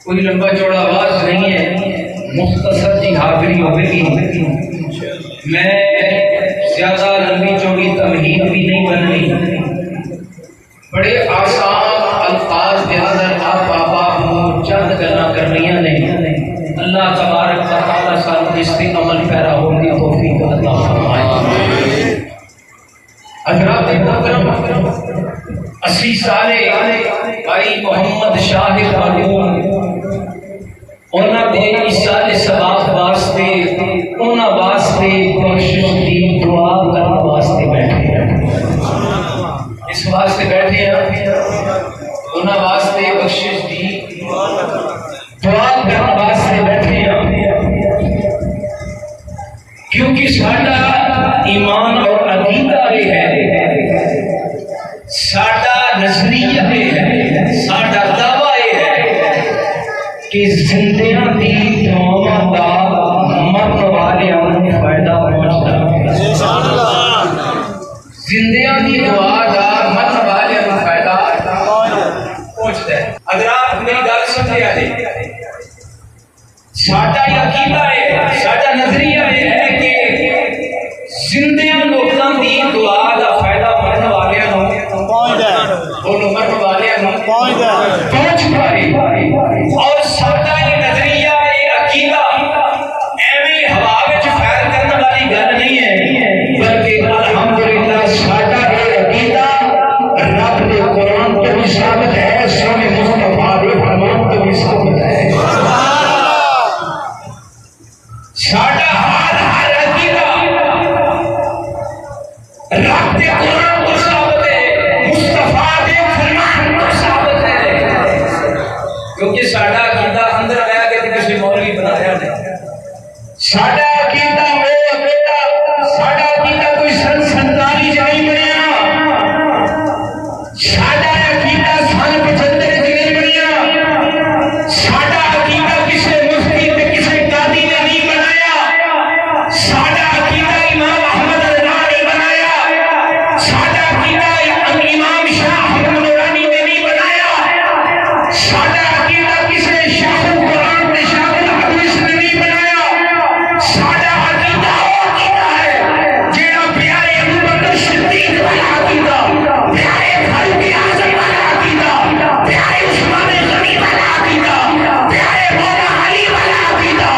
कोई लंबा चौड़ा आवाज नहीं है, मुख्तसर जी हाजिरी होगी। मैं ज्यादा लंबी चौड़ी तमहीद भी नहीं बननी, बड़े आसान अल्फाज के अंदर आप बाबा चंद गल्लां करनियां ने। अल्लाह तबारक व तआला सानू इस पे अमल पैरा होने की तौफीक अता फरमाए। हज़रात मोहतरम, 80 साले भाई मोहम्मद शाहिद उन्हां दे इसाले सवाब वास्ते, उन्हां वास्ते बख्शिश दी दुआ करने वास्ते बैठे हैं। इस वास्ते बैठे हैं, उन्हां वास्ते बख्शिश दी दुआ करने वास्ते बैठे हैं, क्योंकि साडा ईमान और अकीदा है, साडा नजरिया है, साडा दावा है कि जिंदियां दी दुआवां दा मरन वालियां नूं फायदा पहुंचदा है। जिंदियां दी दुआ दा मरन वालियां नूं फायदा पहुंचदा है। अगर आप मेरी गल समझे आले, साडा अकीदा है, साडा नजरिया है कि जिंदियां लोकां दी दुआ दा फायदा मरन वालियां नूं पहुंचदा है, बोलो मरन वालियां नूं पहुंचदा है, पहुंच पाए। और साडा ये नजरिया, ये अकीदा एवें हवा विच फैल करने वाली गल नहीं है, बल्कि अल्हम्दुलिल्लाह साडा ये अकीदा रब दे कुरान तो भी साबित है, सोने मुस्तफा दे फरमान तो भी साबित है। साडा हर अकीदा रब दे कुरान तो साबित है, मुस्तफा दे फरमान तो साबित है। क्योंकि साडा अकीदा अंदर आया कि किसी मौलवी बनाया नहीं। साडा अकीदा वो अकीदा, साडा अकीदा कोई संतानी जाई बनया, साडा अकीदा सन 75 च नहीं बनया, साडा अकीदा किसी मुफ्ती ते किसी कादी ने नहीं बनाया, साडा अकीदा इमाम अहमद रज़ा ने बनाया, साडा अकीदा इमाम शाह अहमद नूरानी ने नहीं बनाया, साडा अकीदा किसी शाह कुरान ते शाह हदीस ने नहीं बनाया। साडा अकीदा वो अकीदा है जेड़ा प्यारे अबू बकर सिद्दीक वाला अकीदा, प्यारे फारूक आज़म वाला अकीदा, प्यारे उस्मान गनी वाला अकीदा, प्यारे मौला अली वाला अकीदा,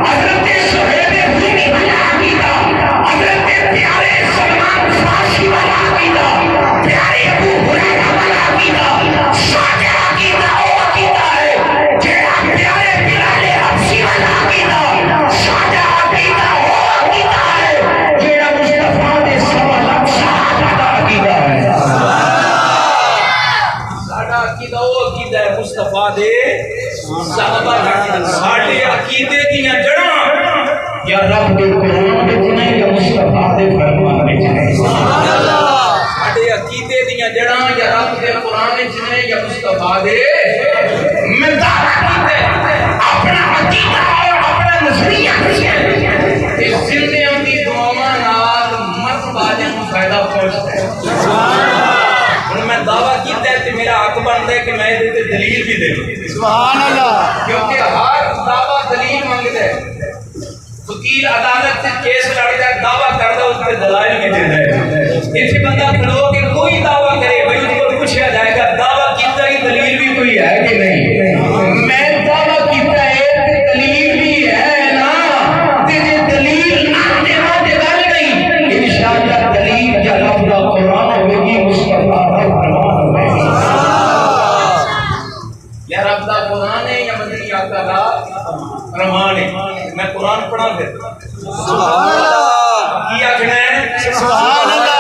हज़रत सुहैब हुसैनी वाला अकीदा, हज़रत प्यारे सलमान फारसी वाला अकीदा, प्यारे अबू हुरैरा वाला अकीदा। साडा अकीदा वो अकीदा है जेड़ा प्यारे बिलाल हबशी वाला अकीदा, साडा अकीदा वो अकीदा है जेड़ा मुस्तफा दे सवा लाख सहाबा दा अकीदा है। साडा अकीदा वो अकीदा है मुस्तफा दे सहाबा दा अकीदा। साडे अकीदे दीयां जड़ां या रब दे कुरान विच ने या मुस्तफा दे फरमान विच ने। सुभान अल्लाह। साडे अकीदे दीयां जड़ां या रब दे कुरान विच ने या मुस्तफा दे मिलदा अकीदा, अपना अकीदा और अपना नजरिया है। इस जिंदियां दी दुआवां नाल मरन वालियां नूं फायदा पहुंचदा है। सुभान अल्लाह। हुण मैं दावा कीता है ते मेरा हक बनदा है कि मैं इहदे ते दलील भी देवां। सुभान अल्लाह। क्योंकि हर दावा दलील मंगदा है। वकील अदालत से केस लड़दा है, दावा करदा, उस पे दलाइल भी देंदा है। इत्थे बंदा खड़ो के कोई दावा करे, भाई उसको पूछा जाएगा दावा कीता ही दलील भी कोई है कि नहीं। मैं दावा कीता है ते दलील भी है ना, ते जे दलील ना देना ते गल नहीं। इंशाअल्लाह दलील या रब दा कुरान होगी, मुस्तफा दा फरमान होगी। या रब दा कुरान है या मदनी आका दा फरमान है। मैं कुरान पढ़ा फिर सुभान अल्लाह की आखना है। सुभान अल्लाह।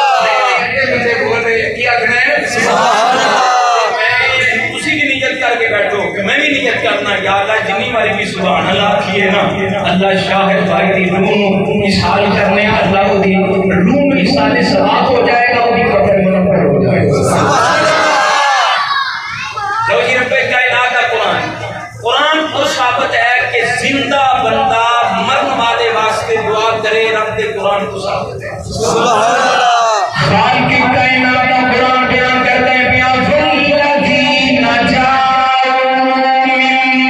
मुझे बोल रहे की आखना है। सुभान अल्लाह। मैं उसी की नियत करके बैठो कि मैं भी नियत करना, या अल्लाह जिन्नी बारी भी सुभान अल्लाह किए ना, अल्लाह शाहिद भाई दी रूह इसाल करने, अल्लाह दी रूह इसाले सवाब हो जाएगा, उसकी कब्र मुनव्वर हो जाएगा। सुभान अल्लाह। लो जी रब्बे कायनात का कुरान, कुरान तो साबित है कि जिंदा बंदा मरन वाले वास्ते दुआ करे, रब दे कुरान तो साबित है। सुभान अल्लाह। खाल की कायनात का कुरान बयान करते हैं, बिया ज़ल्लज़ी नजा मिन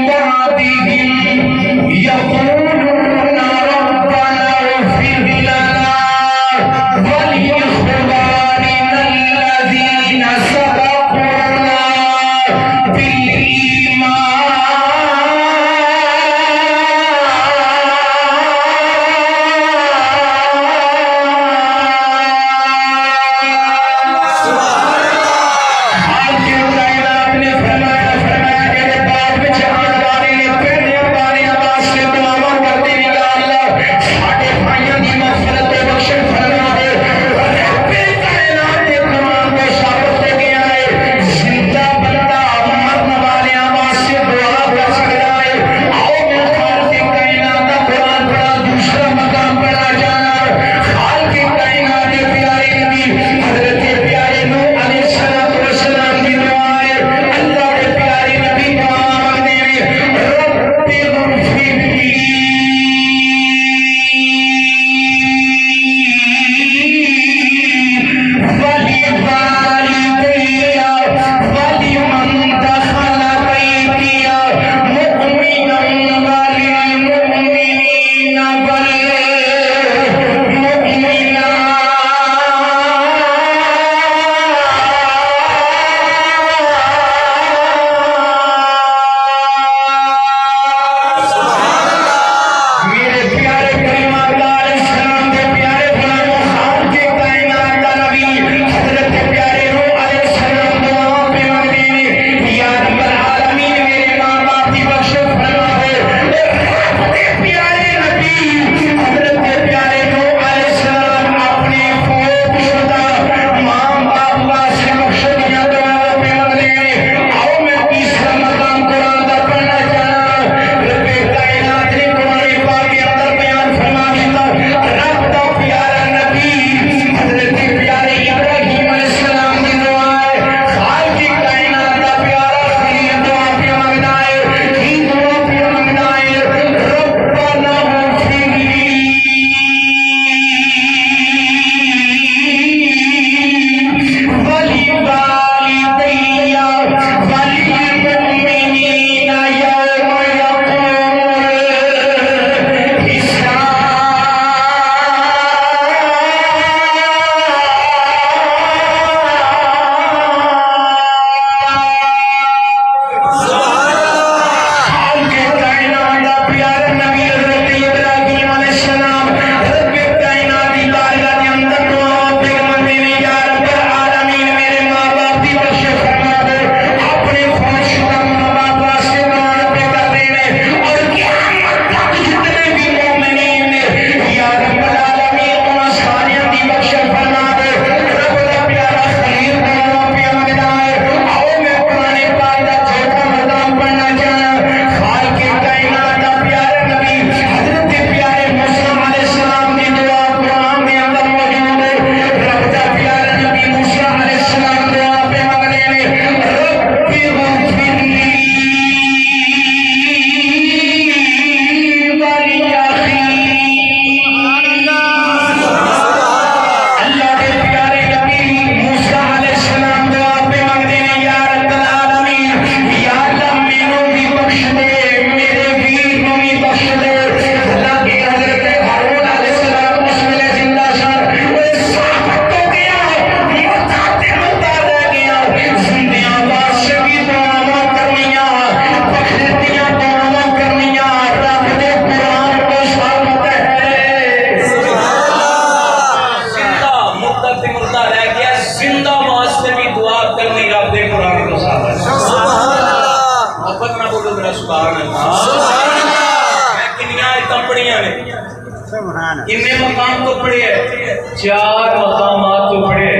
इनमें मकाम तो पढ़े हैं, 4 मकामात तो पढ़े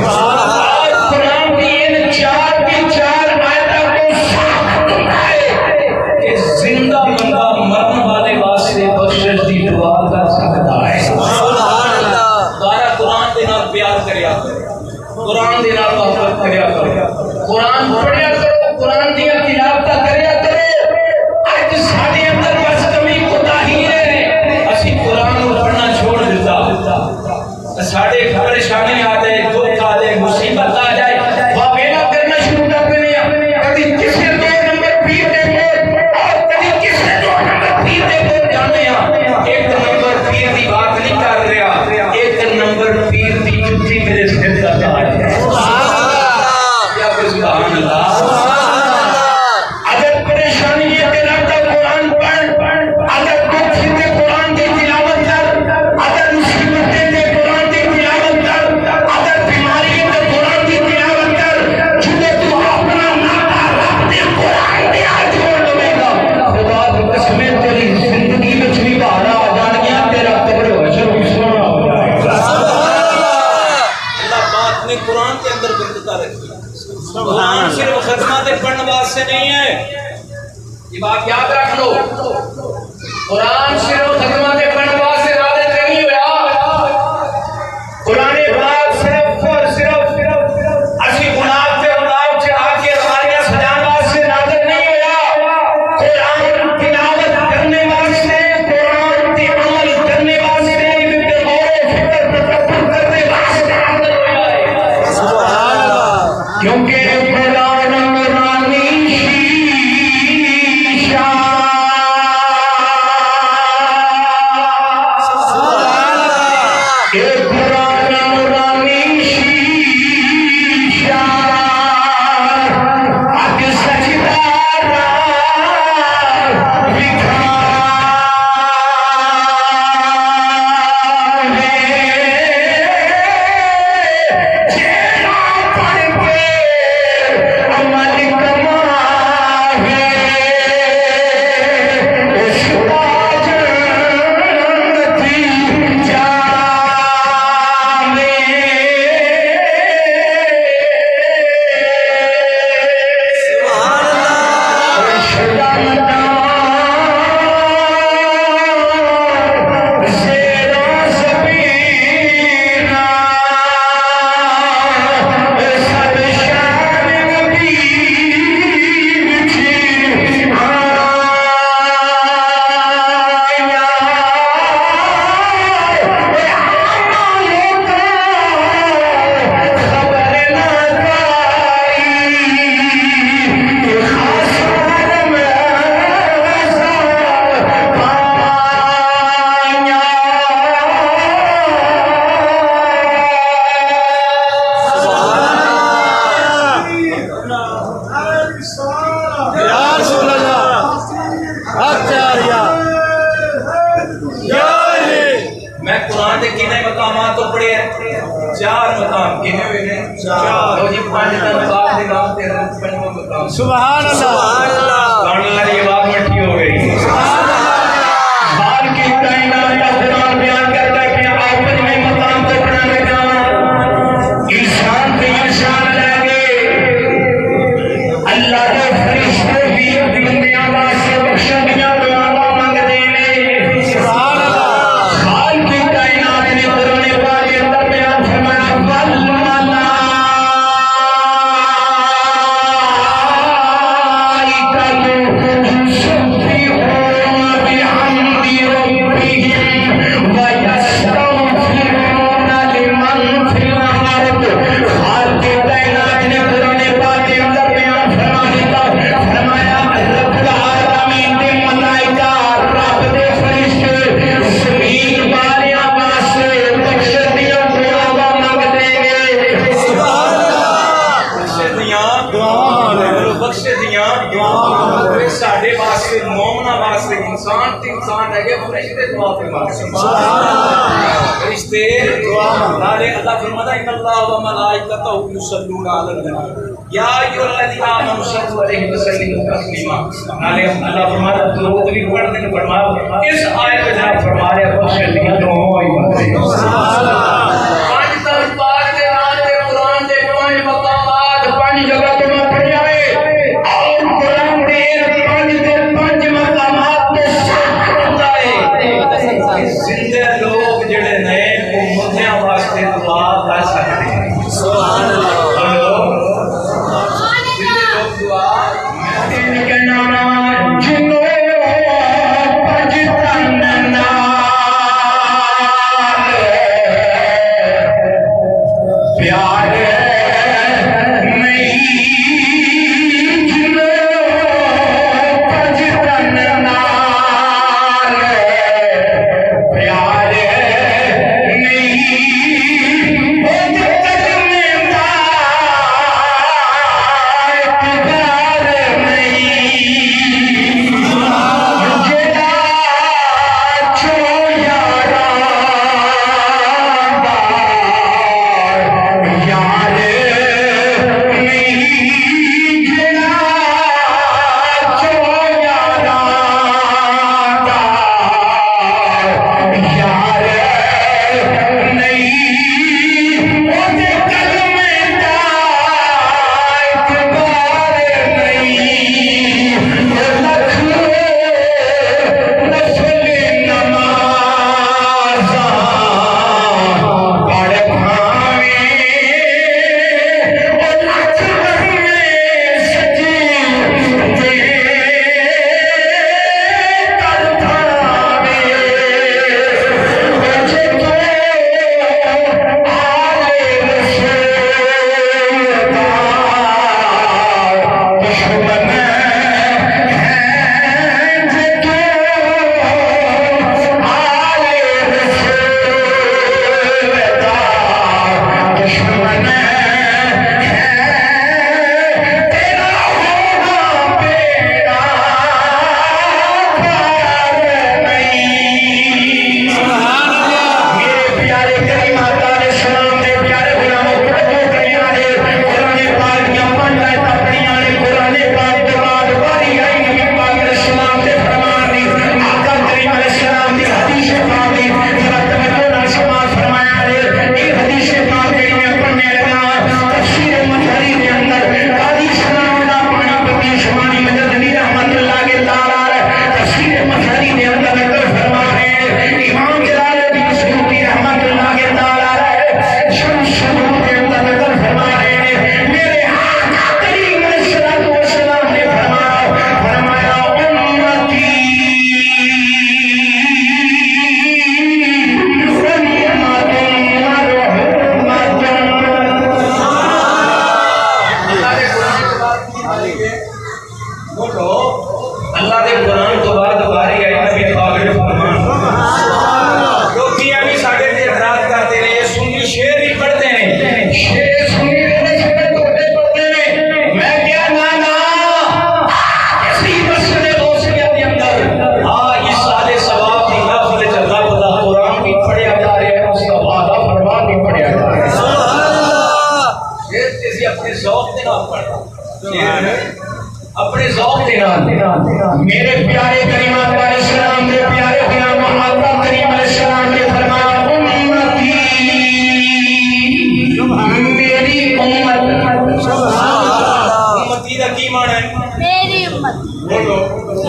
आज कुरान की इन 4 की 4 आयतों को साफ है कि जिंदा बंदा मरने वाले वास्ते बख्शिश दी दुआ कर सकता है। कुरान दे नाल प्यार करया करो, कुरान दे नाल मोहब्बत करया करो, कुरान पढ़या करो, कुरान दी तिलावत करया करो। आज साडे अंदर बस कमी कोताही है, असी कुरान पढ़ना छोड़ दिता। साडे परेशानी आ जाए, दुख आ जाए, मुसीबत याद रख लो कुरान सिर्फ खत्मा के पढ़ने वास्ते नाज़िल नहीं हुआ कुरान पाक सिर्फ और सिर्फ असली गुनाह से अल्लाह से आके हमारे सजाने वास्ते नाज़िल नहीं हुआ कुरान तिलावत करने वास्ते कुरान पे अमल करने वास्ते गौर फिक्र तफक्कुर करने वास्ते नाज़िल हुआ है सुभान अल्लाह क्योंकि कुरान नूरानी शीशा सुभान अल्लाह ये कुरान नूरानी शीशा अग सजदा लिखा मैं कुरान के कितने मकामात तो पढ़े हैं 4 मकाम कितने हुए हैं 4 लो जी 5 दिन बाद के नाम ते 5वां मकाम सुभान अल्लाह गाने वाली आवाज मट्टी हो गई सुभान अल्लाह बाल की कायनात का कुरान बयान करता है कि आप 5वें मकाम तो पढ़ने जाओ इंसान पे इंसान लागे अल्लाह के फरिश्ते भी दुनिया वास्ते बख्शियां दुआवां मांगदे ने सुभान अल्लाह साडे वास्ते मोमना वास्ते इंसान ते इंसान है के फरिश्ते दुआ फरमाते सुभान अल्लाह फरिश्ते दुआ नाले अल्लाह फरमाता है अल्लाह व मलाइकतहु युसल्लूना अलन नबी या अय्युहल्लज़ीना आमनू सल्लु अलैहि व सल्लिमू तस्लीमा नाले अल्लाह फरमाता है दुरूद भी पढ़ने को फरमाओ इस आयत में जनाब फरमा रहे हैं बख्श दिया तो ही बातें सुभान अल्लाह 5 तस्बात के नाम ते कुरान दे 5 मकामात 5 जगह पे पढ़ जाए और कुरान दे 5 मकामात पे होता है जिंदे लोग जेड़े नए वो मुर्दे वास्ते दुआ कर सकते हैं सुभान अल्लाह जिंदे लोग दुआ इनके नाम जिन्नो पंज तन्ना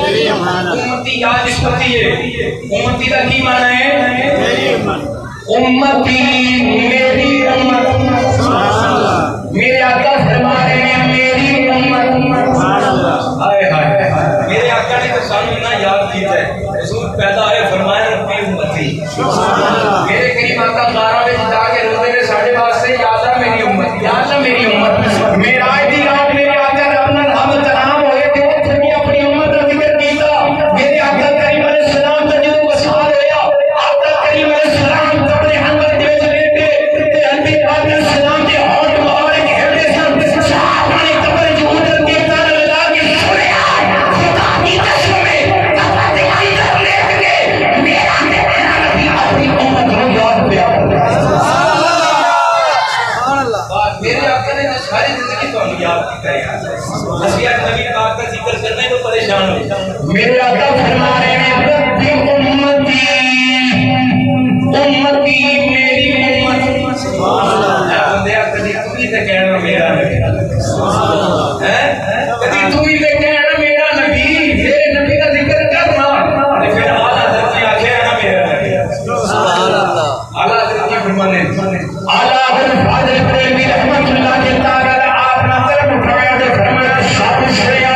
उम्मती या निस्बती है। उम्मती का की माना है? उम्मती मेरी उम्मत। मेरे आका फरमा रहे हैं मेरी उम्मत। हाय हाय मेरे आका ने तो सानू इतना याद किया है। रसूल पैदा है फरमाया रब्बी उम्मती। मेरे करीम आका गारा में जाके रोते ने साढ़े वास्ते याद है मेरी उम्मत, याद है मेरी उम्मत। मेराज दी रात मेरे आका ने अपना नाम तनाम होए थे उसने अपनी उम्मत का जिक्र कीता। मेरे आका करीम अलैहिस्सलाम का जो वसाल होया आका करीम अलैहिस्सलाम अपने अंदर दे लेटे ते अनबी अलैहिस्सलाम के होठ मुबारक हेडे सन साहबाने कब्र जो उधर के तार लगा के सुनया खुदा की कसम है कब्र के अंदर लेट के मेरा नबी अपनी उम्मत को याद किया करता है। सुभान अल्लाह। मेरे आका ने सारी जिंदगी तो याद की है यार। असली नबी पाक का जिक्र करने को परेशान हो। मेरे आका फरमा रहे हैं रब्बी उम्मती उम्मती मेरी उम्मत। सुभान अल्लाह। बंदे कभी तू ही तो कहना मेरा नबी। सुभान अल्लाह। हैं कभी तू ही तो कहना मेरा नबी, मेरे नबी का जिक्र करना और फिर आला हज़रत ने आखे ना मेरा नबी। सुभान अल्लाह। आला हज़रत की फरमाने आला हज़रत फाज़िल बरेलवी रहमतुल्लाह के ताला आपने कलम उठाया तो फरमाया शाबाश या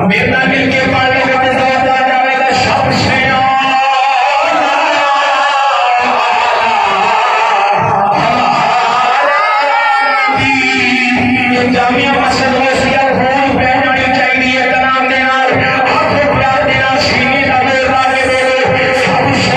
मेरा मिल के पाले का मजा जाएगा शब से जामिया मस्जिद में सियाल होनी पहनानी चाहिए तनाव देना आंखों प्यार देना सीने का मेरा के मेरे शब से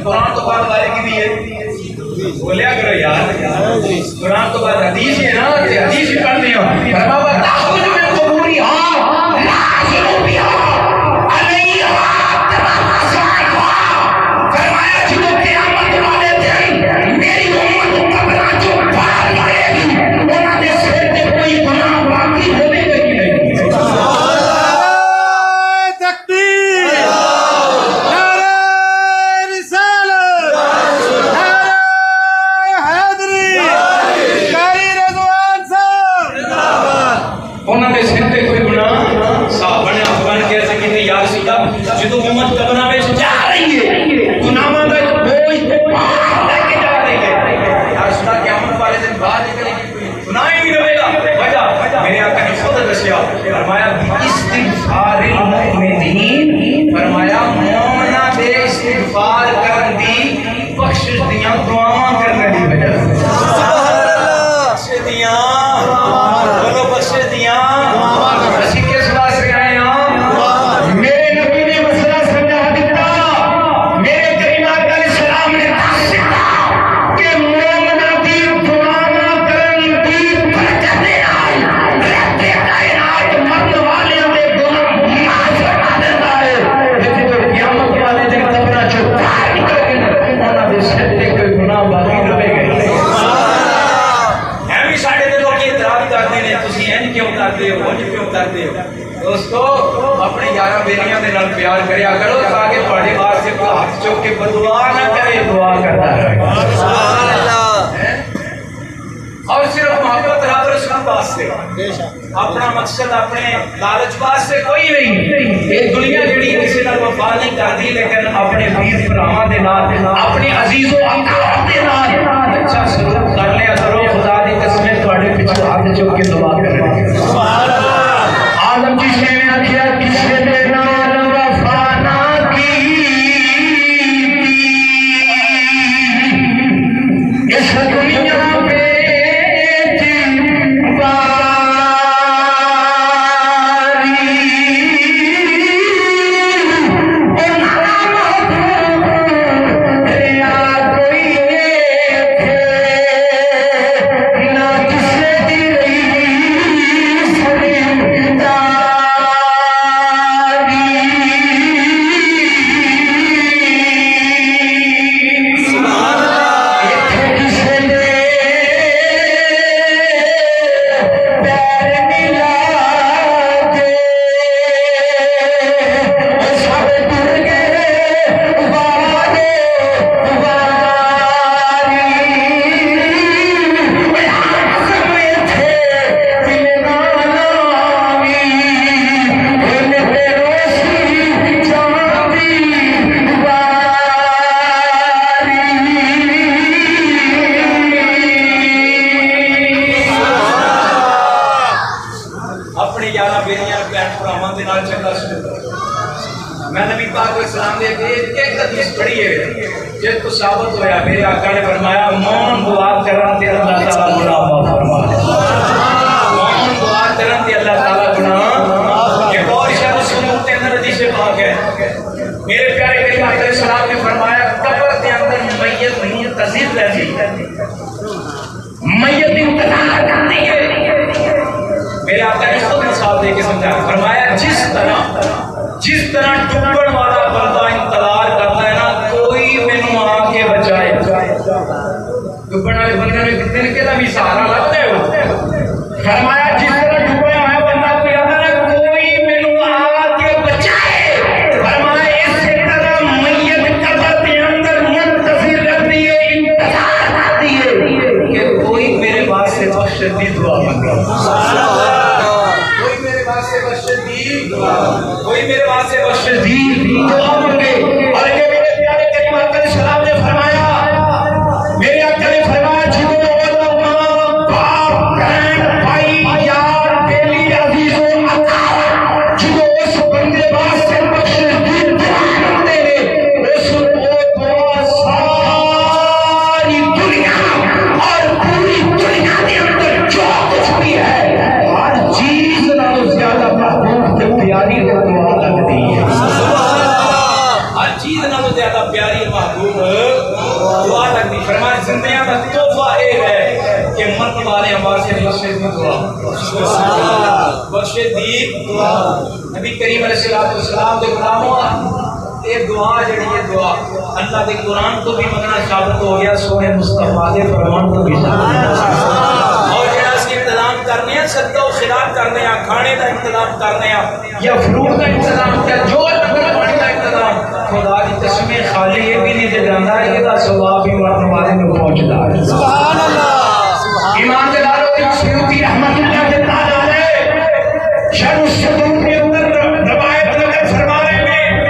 कुरान तो बाद वाले की भी है बोलिया करो यार कुरान तो बाद हदीस है ना हदीस ही पढ़ते हो फरमाया ताखुज में कबूरी हां नाज़िलु बिहा अलैहा तबाससा फरमाया यारा बेलियां दे नाल प्यार करया करो ताकि तुहाडे वास्ते कोई हाथ चुक के बदुआ ना करे, दुआ करता रहे। और सिर्फ मोहब्बत रब रसूल वास्ते, अपना मकसद अपने लालच वास्ते कोई नहीं। ये दुनिया जिहड़ी किसी नाल वफा नहीं करती, लेकिन अपने वीर भरावां दे नाल, अपने अजीजो अहबाब दे नाल अच्छा सलूक कर लिया करो। खुदा दी कसम तुहाडे पिछे हाथ चुक के दुआ करनगे। सुभान अल्लाह। आदम जी ने आखिया किसे दे नाल वफा ना की, इस दुनिया पे मैं नबी पाक इस्लाम दे एक हदीस पढ़ी है जे तो साबित होया। मेरे आका ने फरमाया मौन दुआ करन ते अल्लाह ताला गुनाह माफ फरमाता है। मौन दुआ करन ते अल्लाह ताला गुनाह। एक और शब्द सुनो के अंदर हदीस पाक है, मेरे प्यारे नबी आका इस्लाम ने फरमाया कब्र के अंदर मैयत मुंतज़िर रहती है, मैयत इंतजार करती है। मेरे आका ने खुद मिसाल दे के समझाया, फरमाया जिस तरह डूबण वाला बंदा इंतजार करता है ना कोई मैनू आके बचाए, डूबण वाले बंदे ने कितने के भी सहारा लगता है। फरमाया जिस तरह डूबा हुआ बंदा कोई आता है कोई मैनू आके बचाए, फरमाया इसी तरह मैयत कब्र के अंदर मुंतज़िर रहती है, इंतजार करती है कि कोई मेरे वास्ते बख्श दी दुआ मांगे, कोई मेरे वास्ते बख्श दी दुआ, कोई मेरे वास्ते बख्श दी दुआ मांगे। और ये मेरे प्यारे करीम आका सलाम ने फरमाया, मेरे आका ने फरमाया जिन्होंने बाप बहन भाई यार बेली अजीजों अकाल जिन्हों उस बंदे वास्ते बख्श दी दुआ करते हैं उस दुआ सारी दुनिया और पूरी दुनिया के अंदर जो कुछ भी है हर चीज नालों ज्यादा महबूब ते प्यारी दुआ लगती है। हर चीज नालों ज्यादा प्यारी महबूब दुआ लगती। फरमाया जिंदगियां का तोहफा ये है कि मरने वाले वास्ते बख्शे दी दुआ, बख्शे दी दुआ। नबी करीम अलैहिस्सलाम दे गुलामों ये दुआ जड़ी है दुआ अल्लाह के कुरान को भी मंगना साबित हो गया, सोने मुस्तफा दे फरमान को भी और जड़ा सी इंतजाम करने हैं सदका और खिरात करने हैं, खाने का इंतजाम करने हैं या फ्रूट का इंतजाम क्या जो लंगर पानी का इंतजाम, खुदा की कसम खाली ये भी नहीं दे जाता है, इसका सवाब भी मरने वाले को पहुंचता है। सुभान अल्लाह। ईमान के दारों की सुयूती रहमतुल्लाह के ताला अलैह शर्ह सदूर के अंदर रवायत नकल फरमाने में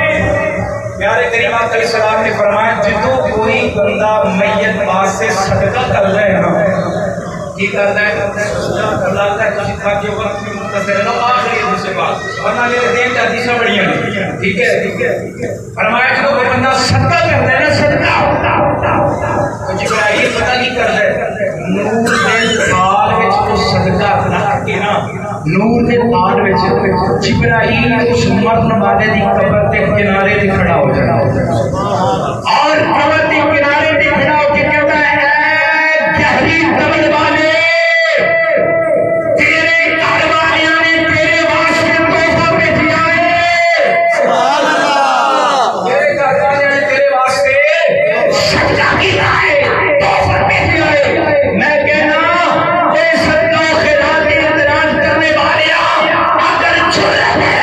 प्यारे करीम आका सलाम ने फरमाया जितो कोई बंदा मैयत वास्ते सदका कर रहे हैं की करता है अल्लाह का किसी खाके वक्त में मुंतज़िर ना आखिरी हदीस से बात वरना मेरे दिन का हदीसें बढ़िया नहीं। ठीक है फरमाया जो कोई बंदा सदका करता है ना सदका तो जिब्राइल पता नहीं करता है नूर दे थाल विच तो सदका रख के ना नूर दे थाल विच जिब्राइल उस मरने वाले दी कब्र के किनारे ते खड़ा हो जाता और कब्र के किनारे ते खड़ा होकर कहता है गहरी कब्र वाले तेरे घर वालियां ने तेरे वास्ते तोहफा भेजा है। सुभान अल्लाह। तेरे घर वालियां ने तेरे वास्ते सदका किया है, तोहफा भेजा है। मैं कहना ये सदका खैरात के इंतजाम करने वाले अगर चुल है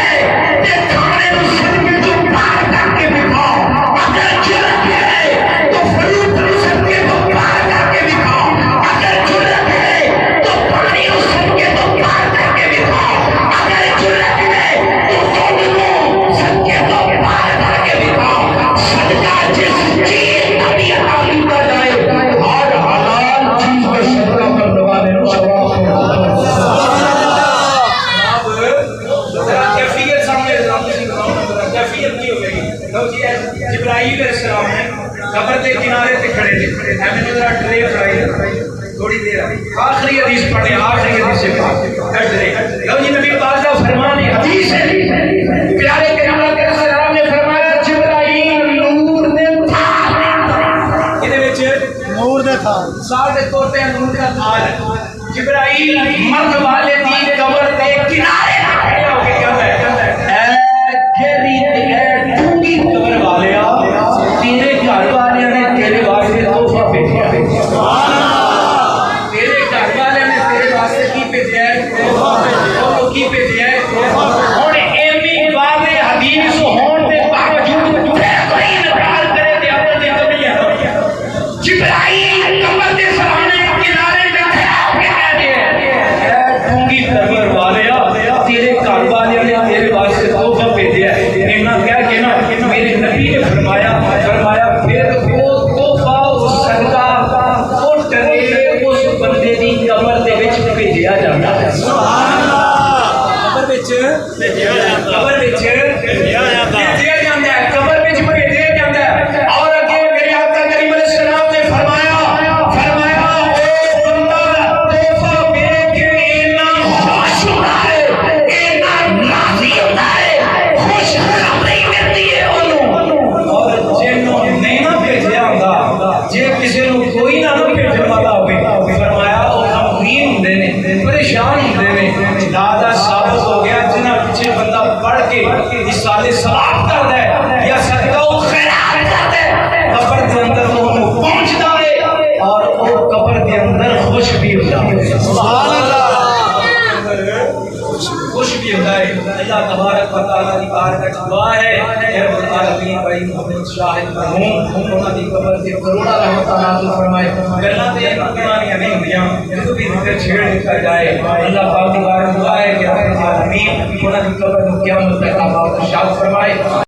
ये खाने कबर के किनारे पे खड़े थे। मैंने जरा ट्रे फड़ाई थोड़ी देर आखिरी हदीस पढ़े, आखिरी हदीस से डरे। लो जी नबी पाक का फरमान है, हदीस है, प्यारे के अल्लाह के रसूल ने फरमाया जिब्राइल नूर दे था, इहदे विच नूर दे था, सारे तोते नूर का थाल। जिब्राइल मर्द वाले दी कबर के किनारे खड़े होके कहता है, ए गहरी ए डूंगी कबर वाले आ, तेरे घर वाले ने तेरे वास्ते तोहफा भेजा है। सुभान अल्लाह। तेरे घर वाले ने तेरे वास्ते की भेजा है? तोहफा की भेजा है। हुण एवी बात हदीस होने के बावजूद कोई इनकार करे ते अब्बल दी कमियां जिब्राइल कबर के सामने किनारे कबर वाले तेरे घर वाले ने तेरे वास्ते तोहफा भेजा है। इन्ना कह के ना मेरे नबी ने फरमाया फिर वो तोहफा उस सदका उठ के उस बंदे दी कबर दे विच भेजिया जाता है। सुभान अल्लाह। कबर विच भेजिया जाता है, कबर विच भेजिया जाता है, कबर विच भेजिया जाता है। और अगे मेरे आका करीम अलैहिस्सलाम ने फरमाया ओ बंदा तोहफा भेज के इन्ना खुश होता है, इन्ना राजी होता है, खुश खबरी मिलती है ओनू। और जिन्हों नहीं ना भेजिया होंदा, जे किसी को कोई ना भेजण वाला होवे, फरमाया ओ गमगीन हुंदे ने, परेशान हुंदे ने। दादा साबित हो गया जिन्हां पीछे बंदा पढ़ के इसाले सलात करदा है या सदका ओ खैरात करदा है, कबर के अंदर ओनू पहुंचदा है और ओ कबर के अंदर खुश भी होता है। सुभान अल्लाह। खुश भी होता है। अल्लाह तबारक व तआला की बारगाह में दुआ है, ए रब्बुल आलमीन भाई मोहम्मद शाहिद मरहूम उन्हां दी कबर ते करोड़ा रहमत नाज़िल फरमाए। गल्लां ते पुरानियां नहीं हुंदियां, जो भी जिक्र छेड़ दिया जाए, अल्लाह पाक की बारगाह में दुआ है कि रब्बुल आलमीन उन्हां दी कबर को क़यामत तक आबाद फरमाए।